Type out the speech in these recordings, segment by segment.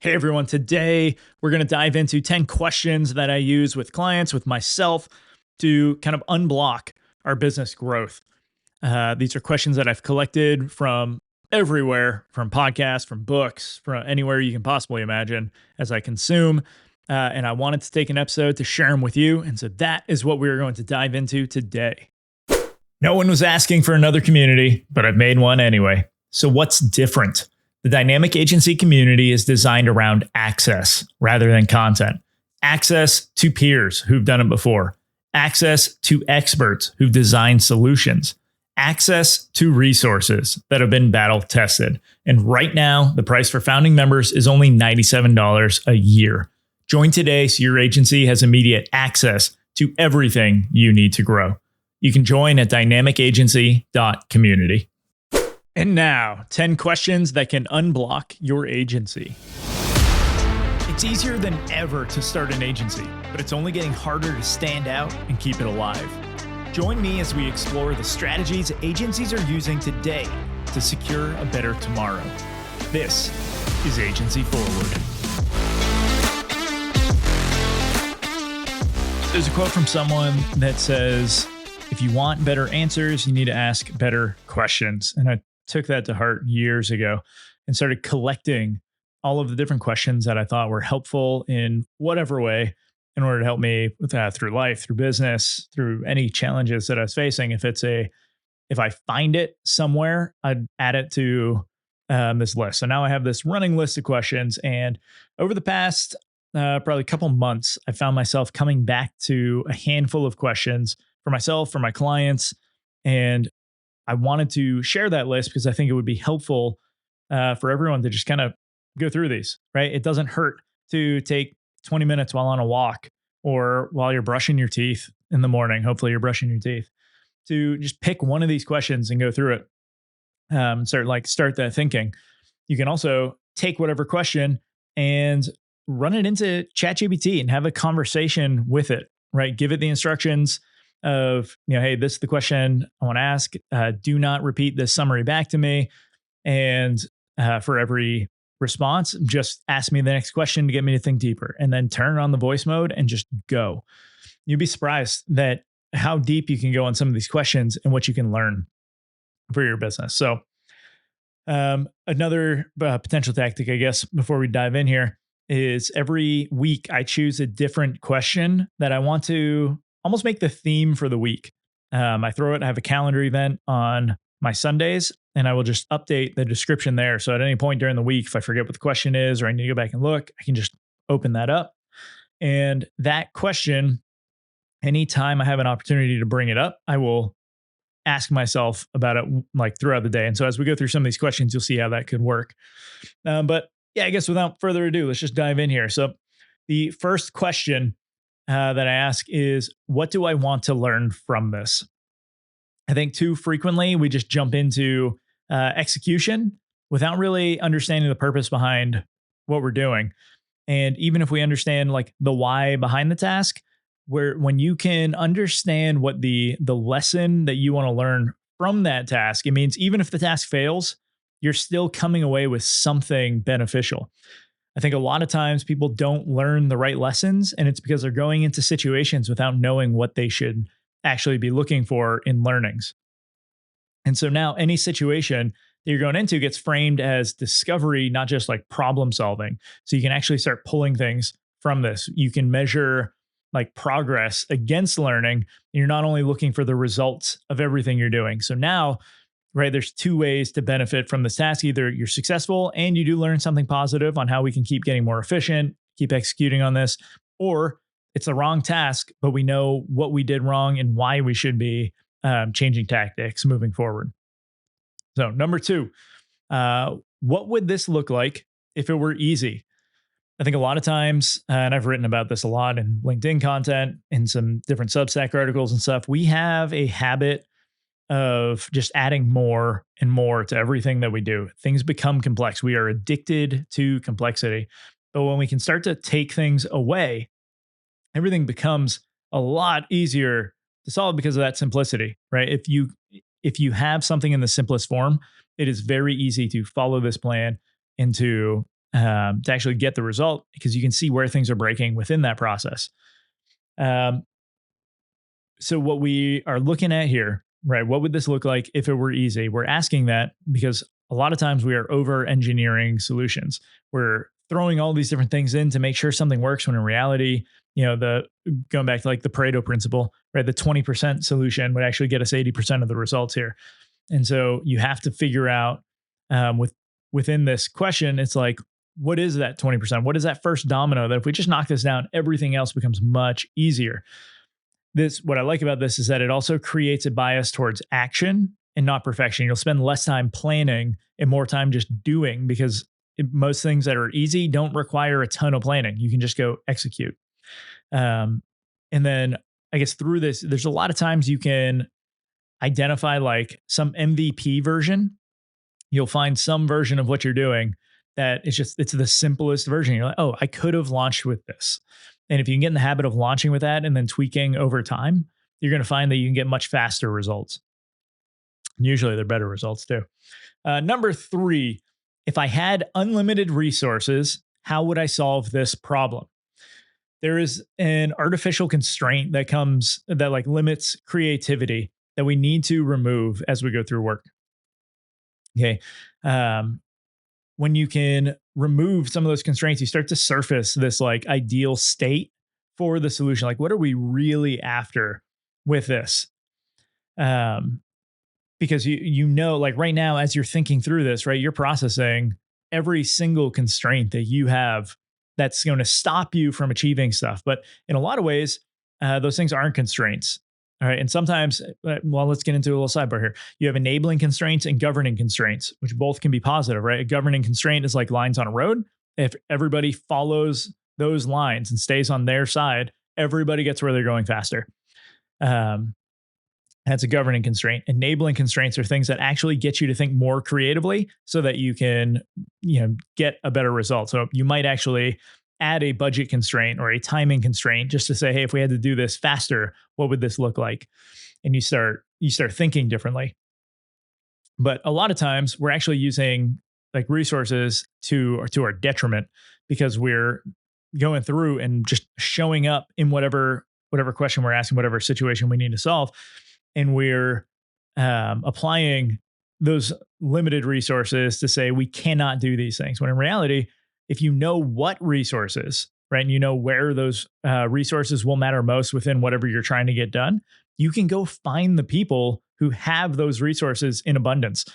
Hey everyone, today we're going to dive into 10 questions that I use with clients, with myself, to kind of unblock our business growth. These are questions that I've collected from everywhere, from podcasts, from books, from anywhere you can possibly imagine as I consume. And I wanted to take an episode to share them with you. And so that is what we're going to dive into today. No one was asking for another community, but I've made one anyway. So what's different? The dynamic agency community is designed around access rather than content. Access to peers who've done it before. Access to experts who've designed solutions. Access to resources that have been battle tested. And right now, the price for founding members is only $97 a year. Join today so your agency has immediate access to everything you need to grow. You can join at dynamicagency.community. And now, 10 questions that can unblock your agency. It's easier than ever to start an agency, but it's only getting harder to stand out and keep it alive. Join me as we explore the strategies agencies are using today to secure a better tomorrow. This is Agency Forward. There's a quote from someone that says, if you want better answers, you need to ask better questions. And I took that to heart years ago and started collecting all of the different questions that I thought were helpful in whatever way in order to help me with that through life, through business, through any challenges that I was facing. If I find it somewhere, I'd add it to this list. So now I have this running list of questions. And over the past probably a couple months, I found myself coming back to a handful of questions for myself, for my clients, and I wanted to share that list because I think it would be helpful for everyone to just kind of go through these, right? It doesn't hurt to take 20 minutes while on a walk or while you're brushing your teeth in the morning. Hopefully you're brushing your teeth to just pick one of these questions and go through it. Start that thinking. You can also take whatever question and run it into ChatGPT and have a conversation with it, right? Give it the instructions of, hey, this is the question I want to ask. Do not repeat this summary back to me. And for every response, just ask me the next question to get me to think deeper, and then turn on the voice mode and just go. You'd be surprised that how deep you can go on some of these questions and what you can learn for your business. So another potential tactic, I guess, before we dive in here is every week I choose a different question that I want to almost make the theme for the week. I have a calendar event on my Sundays, and I will just update the description there. So at any point during the week, if I forget what the question is, or I need to go back and look, I can just open that up. And that question, anytime I have an opportunity to bring it up, I will ask myself about it like throughout the day. And so as we go through some of these questions, you'll see how that could work. But yeah, I guess without further ado, let's just dive in here. So the first question that I ask is, what do I want to learn from this? I think too frequently we just jump into execution without really understanding the purpose behind what we're doing. And even if we understand like the why behind the task, when you can understand what the lesson that you want to learn from that task, it means even if the task fails, you're still coming away with something beneficial. I think a lot of times people don't learn the right lessons, and it's because they're going into situations without knowing what they should actually be looking for in learnings. And so now any situation that you're going into gets framed as discovery, not just like problem solving. So you can actually start pulling things from this. You can measure like progress against learning, and you're not only looking for the results of everything you're doing. So now, right, there's two ways to benefit from this task. Either you're successful and you do learn something positive on how we can keep getting more efficient, keep executing on this, or it's the wrong task, but we know what we did wrong and why we should be changing tactics moving forward. So number two, what would this look like if it were easy? I think a lot of times, and I've written about this a lot in LinkedIn content, in some different Substack articles and stuff, we have a habit of just adding more and more to everything that we do. Things become complex. We are addicted to complexity. But when we can start to take things away, everything becomes a lot easier to solve because of that simplicity, right? If you have something in the simplest form, it is very easy to follow this plan and to to actually get the result, because you can see where things are breaking within that process. Um, so what we are looking at here, right? What would this look like if it were easy? We're asking that because a lot of times we are over engineering solutions. We're throwing all these different things in to make sure something works, when in reality, the going back to like the Pareto principle, right? The 20% solution would actually get us 80% of the results here. And so you have to figure out, within this question, it's like, what is that 20%? What is that first domino that if we just knock this down, everything else becomes much easier? What I like about this is that it also creates a bias towards action and not perfection. You'll spend less time planning and more time just doing, because most things that are easy don't require a ton of planning. You can just go execute. And then I guess through this, there's a lot of times you can identify like some MVP version. You'll find some version of what you're doing that it's the simplest version. You're like, oh, I could have launched with this. And if you can get in the habit of launching with that and then tweaking over time, you're going to find that you can get much faster results. Usually they're better results too. Number 3, if I had unlimited resources, how would I solve this problem? There is an artificial constraint that like limits creativity that we need to remove as we go through work. Okay. When you can remove some of those constraints, you start to surface this like ideal state for the solution. Like, what are we really after with this? Because like right now, as you're thinking through this, right, you're processing every single constraint that you have that's going to stop you from achieving stuff. But in a lot of ways, those things aren't constraints. All right. And sometimes, well, let's get into a little sidebar here. You have enabling constraints and governing constraints, which both can be positive, right? A governing constraint is like lines on a road. If everybody follows those lines and stays on their side, everybody gets where they're going faster. That's a governing constraint. Enabling constraints are things that actually get you to think more creatively so that you can, get a better result. So you might actually add a budget constraint or a timing constraint just to say, hey, if we had to do this faster, what would this look like? And you start thinking differently. But a lot of times we're actually using like resources to our detriment, because we're going through and just showing up in whatever question we're asking, whatever situation we need to solve. And we're applying those limited resources to say we cannot do these things. When in reality, if you know what resources, right, and you know where those resources will matter most within whatever you're trying to get done, you can go find the people who have those resources in abundance,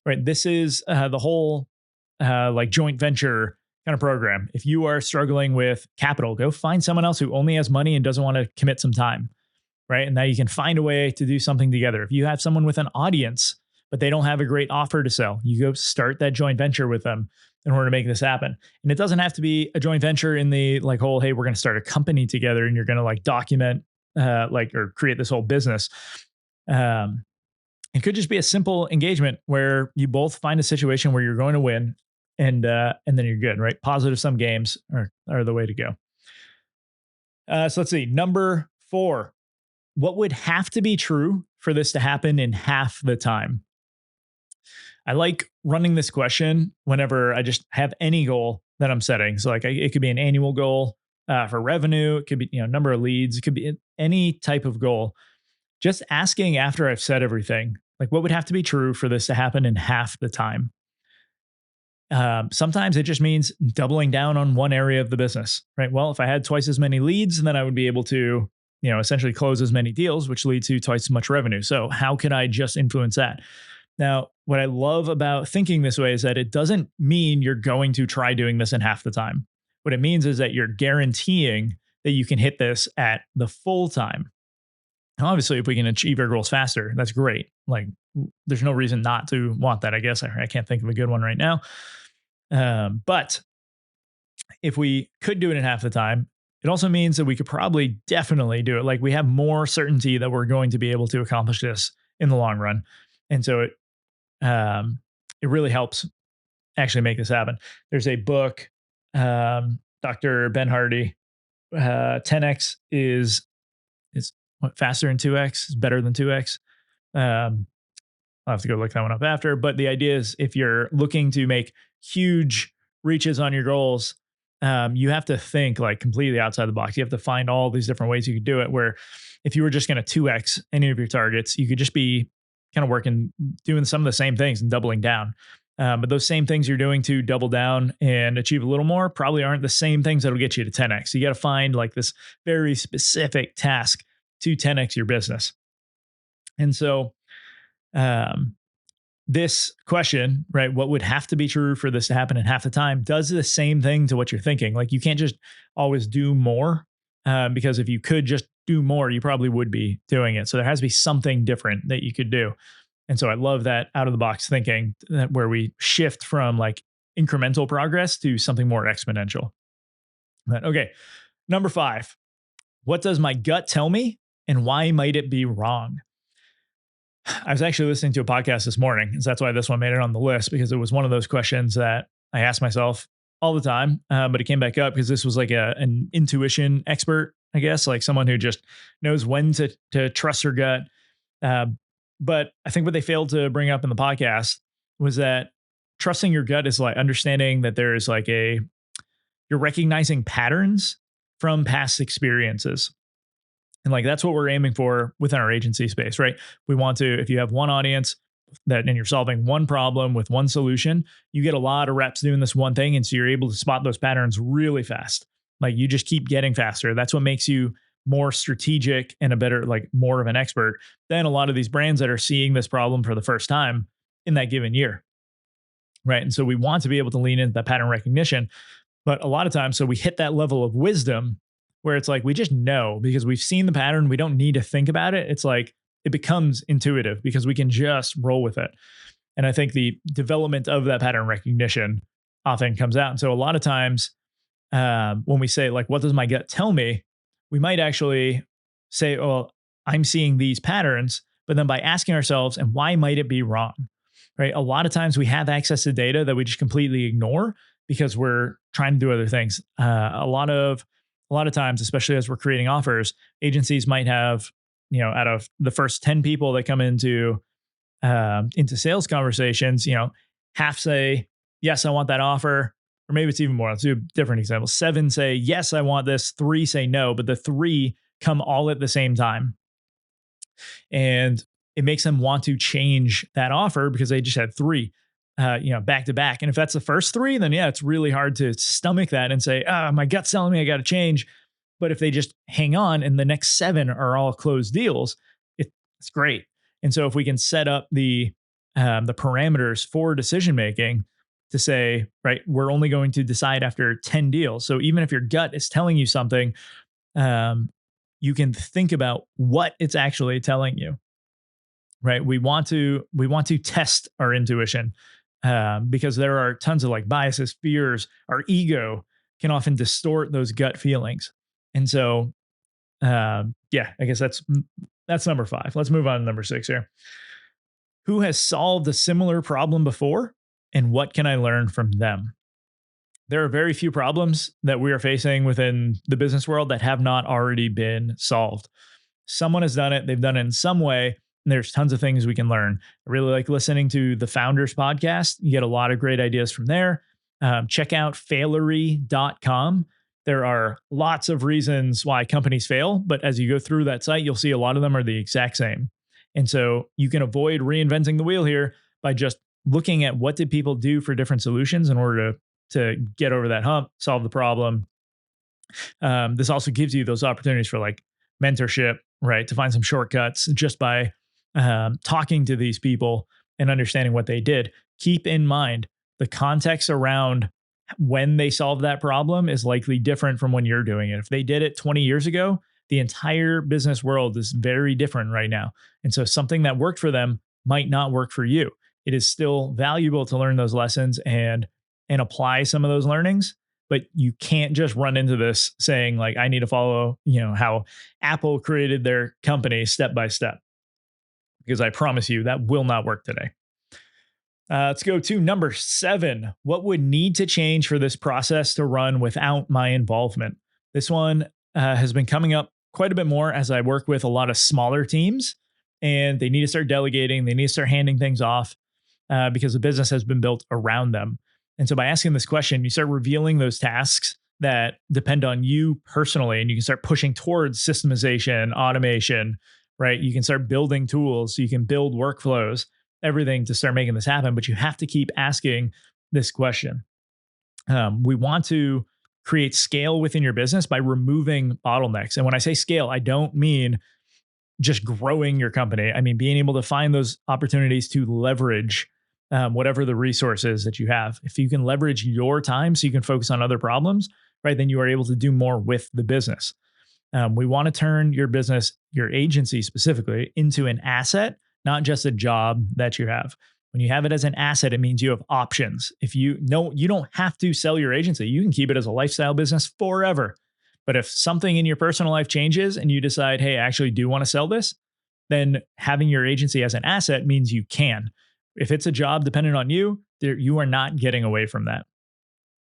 right? This is the whole like joint venture kind of program. If you are struggling with capital, go find someone else who only has money and doesn't want to commit some time. Right. And now you can find a way to do something together. If you have someone with an audience, but they don't have a great offer to sell, you go start that joint venture with them in order to make this happen. And it doesn't have to be a joint venture in the like whole, hey, we're going to start a company together and you're going to like document or create this whole business. It could just be a simple engagement where you both find a situation where you're going to win, and then you're good, right? Positive sum games are the way to go. So let's see. Number 4. What would have to be true for this to happen in half the time? I like running this question whenever I just have any goal that I'm setting. So like it could be an annual goal for revenue. It could be, number of leads. It could be any type of goal. Just asking after I've said everything, like what would have to be true for this to happen in half the time? Sometimes it just means doubling down on one area of the business, right? Well, if I had twice as many leads, then I would be able to essentially close as many deals, which leads to twice as much revenue. So how can I just influence that? Now, what I love about thinking this way is that it doesn't mean you're going to try doing this in half the time. What it means is that you're guaranteeing that you can hit this at the full time. Now, obviously, if we can achieve our goals faster, that's great. Like, there's no reason not to want that, I guess. I can't think of a good one right now. But if we could do it in half the time, it also means that we could probably definitely do it. Like we have more certainty that we're going to be able to accomplish this in the long run. And so it really helps actually make this happen. There's a book, Dr. Ben Hardy, 10x is what, faster than 2x is better than 2x. I'll have to go look that one up after. But the idea is if you're looking to make huge reaches on your goals, you have to think like completely outside the box. You have to find all these different ways you could do it. Where if you were just going to 2x any of your targets, you could just be kind of working, doing some of the same things and doubling down. But those same things you're doing to double down and achieve a little more probably aren't the same things that'll get you to 10x. So you got to find like this very specific task to 10x your business. And so, this question, right? What would have to be true for this to happen in half the time does the same thing to what you're thinking. Like you can't just always do more, because if you could just do more, you probably would be doing it. So there has to be something different that you could do. And so I love that out of the box thinking that where we shift from like incremental progress to something more exponential. But okay, number 5, what does my gut tell me and why might it be wrong? I was actually listening to a podcast this morning, so that's why this one made it on the list, because it was one of those questions that I ask myself all the time, but it came back up because this was like an intuition expert, I guess, like someone who just knows when to trust her gut. But I think what they failed to bring up in the podcast was that trusting your gut is like understanding that there is like you're recognizing patterns from past experiences. And like that's what we're aiming for within our agency space, right? We want to, if you have one audience and you're solving one problem with one solution, you get a lot of reps doing this one thing. And so you're able to spot those patterns really fast. Like you just keep getting faster. That's what makes you more strategic and a better, like more of an expert than a lot of these brands that are seeing this problem for the first time in that given year. Right. And so we want to be able to lean into that pattern recognition. But a lot of times, so we hit that level of wisdom where it's like we just know because we've seen the pattern. We don't need to think about it. It's like it becomes intuitive because we can just roll with it. And I think the development of that pattern recognition often comes out. And so a lot of times when we say like, what does my gut tell me? We might actually say, oh, I'm seeing these patterns, but then by asking ourselves, and why might it be wrong? Right? A lot of times we have access to data that we just completely ignore because we're trying to do other things. A lot of times, especially as we're creating offers, agencies might have, out of the first 10 people that come into sales conversations, half say, yes, I want that offer. Or maybe it's even more. Let's do a different example. 7 say, yes, I want this. 3 say no, but the 3 come all at the same time. And it makes them want to change that offer because they just had 3, back to back. And if that's the first 3, then yeah, it's really hard to stomach that and say, my gut's telling me I got to change. But if they just hang on and the next 7 are all closed deals, it's great. And so if we can set up the parameters for decision making to say, right, we're only going to decide after 10 deals. So even if your gut is telling you something, you can think about what it's actually telling you. Right? We want to test our intuition because there are tons of like biases, fears. Our ego can often distort those gut feelings. And so, I guess that's number 5. Let's move on to number 6 here. Who has solved a similar problem before, and what can I learn from them? There are very few problems that we are facing within the business world that have not already been solved. Someone has done it. They've done it in some way. And there's tons of things we can learn. I really like listening to the Founders podcast. You get a lot of great ideas from there. Check out failery.com. There are lots of reasons why companies fail, but as you go through that site, you'll see a lot of them are the exact same. And so you can avoid reinventing the wheel here by just looking at what did people do for different solutions in order to get over that hump, solve the problem. This also gives you those opportunities for like mentorship, right? To find some shortcuts just by talking to these people and understanding what they did. Keep in mind the context around when they solved that problem is likely different from when you're doing it. If they did it 20 years ago, the entire business world is very different right now. And so something that worked for them might not work for you. It is still valuable to learn those lessons and apply some of those learnings, but you can't just run into this saying like, I need to follow, how Apple created their company step by step, because I promise you that will not work today. Let's go to number 7. What would need to change for this process to run without my involvement? This one has been coming up quite a bit more as I work with a lot of smaller teams, and they need to start delegating. They need to start handing things off because the business has been built around them. And so by asking this question, you start revealing those tasks that depend on you personally, and you can start pushing towards systemization, automation, right? You can start building tools, so you can build workflows, everything to start making this happen. But you have to keep asking this question. We want to create scale within your business by removing bottlenecks. And when I say scale, I don't mean just growing your company. I mean, being able to find those opportunities to leverage whatever the resources that you have. If you can leverage your time so you can focus on other problems, right, then you are able to do more with the business. We want to turn your business, your agency specifically, into an asset, not just a job that you have. When you have it as an asset, it means you have options. If you know, you don't have to sell your agency. You can keep it as a lifestyle business forever. But if something in your personal life changes and you decide, hey, I actually do want to sell this, then having your agency as an asset means you can. If it's a job dependent on you, you are not getting away from that.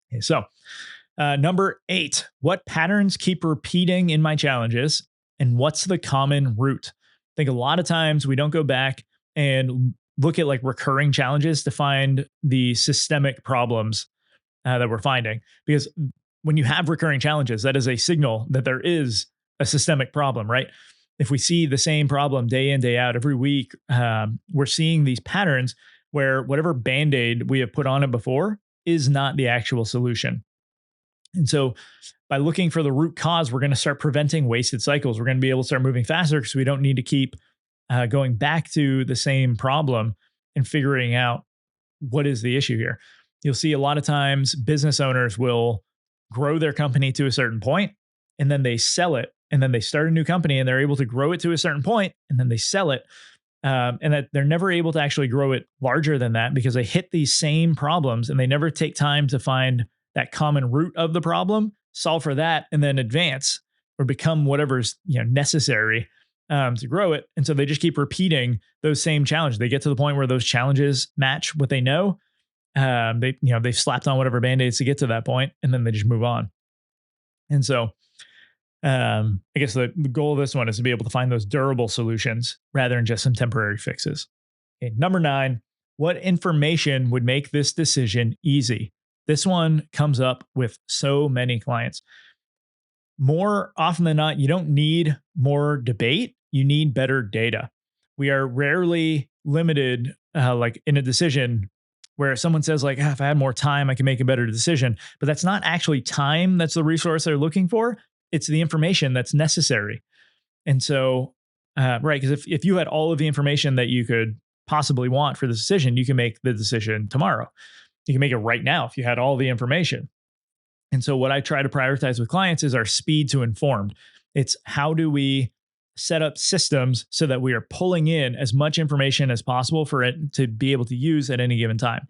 Okay, so, number 8, what patterns keep repeating in my challenges, and what's the common root? I think a lot of times we don't go back and look at like recurring challenges to find the systemic problems that we're finding, because when you have recurring challenges, that is a signal that there is a systemic problem, right? If we see the same problem day in, day out, every week, we're seeing these patterns where whatever band-aid we have put on it before is not the actual solution. And so by looking for the root cause, we're going to start preventing wasted cycles. We're going to be able to start moving faster because we don't need to keep going back to the same problem and figuring out what is the issue here. You'll see a lot of times business owners will grow their company to a certain point and then they sell it, and then they start a new company and they're able to grow it to a certain point and then they sell it. And that they're never able to actually grow it larger than that because they hit these same problems and they never take time to find that common root of the problem, solve for that, and then advance or become whatever's necessary to grow it. And so they just keep repeating those same challenges. They get to the point where those challenges match what they know. They've slapped on whatever band-aids to get to that point, and then they just move on. And so I guess the goal of this one is to be able to find those durable solutions rather than just some temporary fixes. Okay, number 9, what information would make this decision easy? This one comes up with so many clients. More often than not, you don't need more debate. You need better data. We are rarely limited, like in a decision where someone says like, if I had more time, I can make a better decision. But that's not actually time. That's the resource they're looking for. It's the information that's necessary. And so, right, because if you had all of the information that you could possibly want for the decision, you can make the decision tomorrow. You can make it right now if you had all the information. And so what I try to prioritize with clients is our speed to informed. It's how do we set up systems so that we are pulling in as much information as possible for it to be able to use at any given time.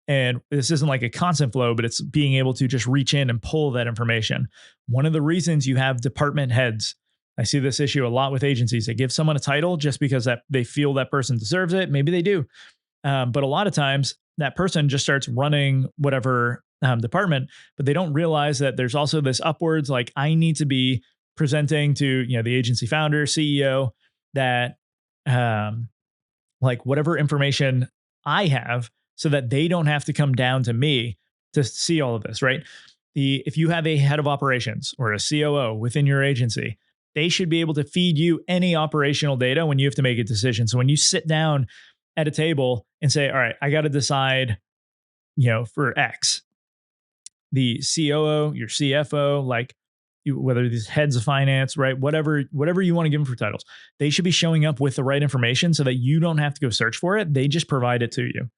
And this isn't like a constant flow, but it's being able to just reach in and pull that information. One of the reasons you have department heads, I see this issue a lot with agencies. They give someone a title just because that they feel that person deserves it. Maybe they do. But a lot of times that person just starts running whatever department, but they don't realize that there's also this upwards, like I need to be presenting to, the agency founder, CEO, that like whatever information I have so that they don't have to come down to me to see all of this, right? If you have a head of operations or a COO within your agency, they should be able to feed you any operational data when you have to make a decision. So when you sit down at a table and say, all right, I got to decide, for X, the COO, your CFO, like whether these heads of finance, right? Whatever you want to give them for titles, they should be showing up with the right information so that you don't have to go search for it. They just provide it to you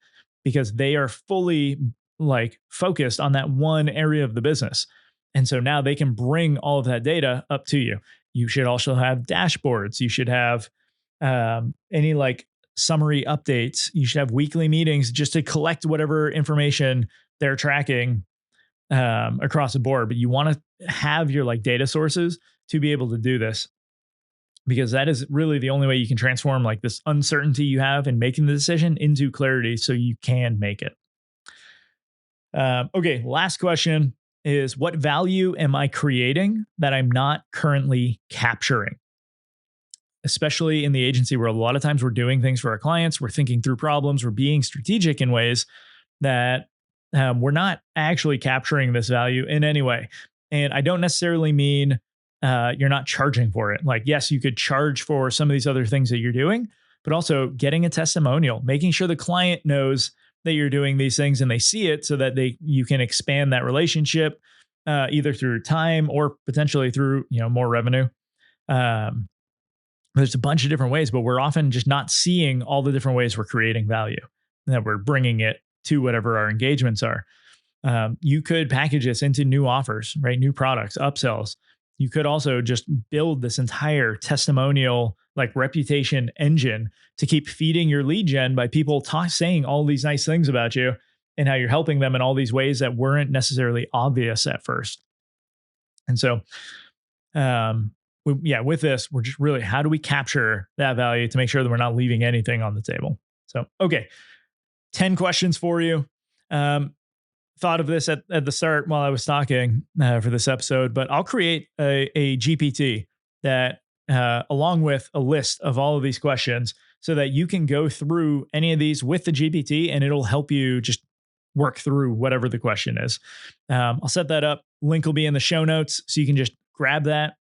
because they are fully like focused on that one area of the business. And so now they can bring all of that data up to you. You should also have dashboards. You should have any like summary updates. You should have weekly meetings just to collect whatever information they're tracking across the board. But you want to have your like data sources to be able to do this, because that is really the only way you can transform like this uncertainty you have in making the decision into clarity so you can make it. Okay, last question is, what value am I creating that I'm not currently capturing? Especially in the agency where a lot of times we're doing things for our clients, we're thinking through problems, we're being strategic in ways that we're not actually capturing this value in any way. And I don't necessarily mean you're not charging for it. Like, yes, you could charge for some of these other things that you're doing, but also getting a testimonial, making sure the client knows that you're doing these things and they see it so that you can expand that relationship either through time or potentially through more revenue. There's a bunch of different ways, but we're often just not seeing all the different ways we're creating value, that we're bringing it to whatever our engagements are. You could package this into new offers, right? New products, upsells. You could also just build this entire testimonial, like reputation engine to keep feeding your lead gen by people saying all these nice things about you and how you're helping them in all these ways that weren't necessarily obvious at first. And so, with this, we're just really, how do we capture that value to make sure that we're not leaving anything on the table? So, okay, 10 questions for you. Thought of this at the start while I was talking for this episode, but I'll create a GPT that, along with a list of all of these questions, so that you can go through any of these with the GPT and it'll help you just work through whatever the question is. I'll set that up. Link will be in the show notes, so you can just grab that.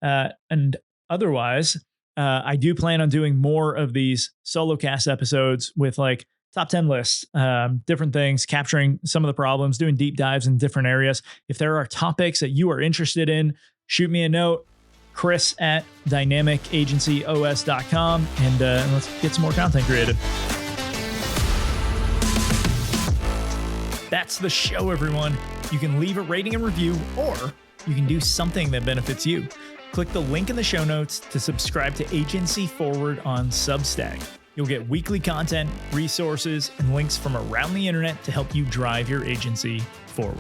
And otherwise, I do plan on doing more of these solocast episodes with like top 10 lists, different things, capturing some of the problems, doing deep dives in different areas. If there are topics that you are interested in, shoot me a note, chris@dynamicagencyos.com, and let's get some more content created. That's the show, everyone. You can leave a rating and review, or you can do something that benefits you. Click the link in the show notes to subscribe to Agency Forward on Substack. You'll get weekly content, resources, and links from around the internet to help you drive your agency forward.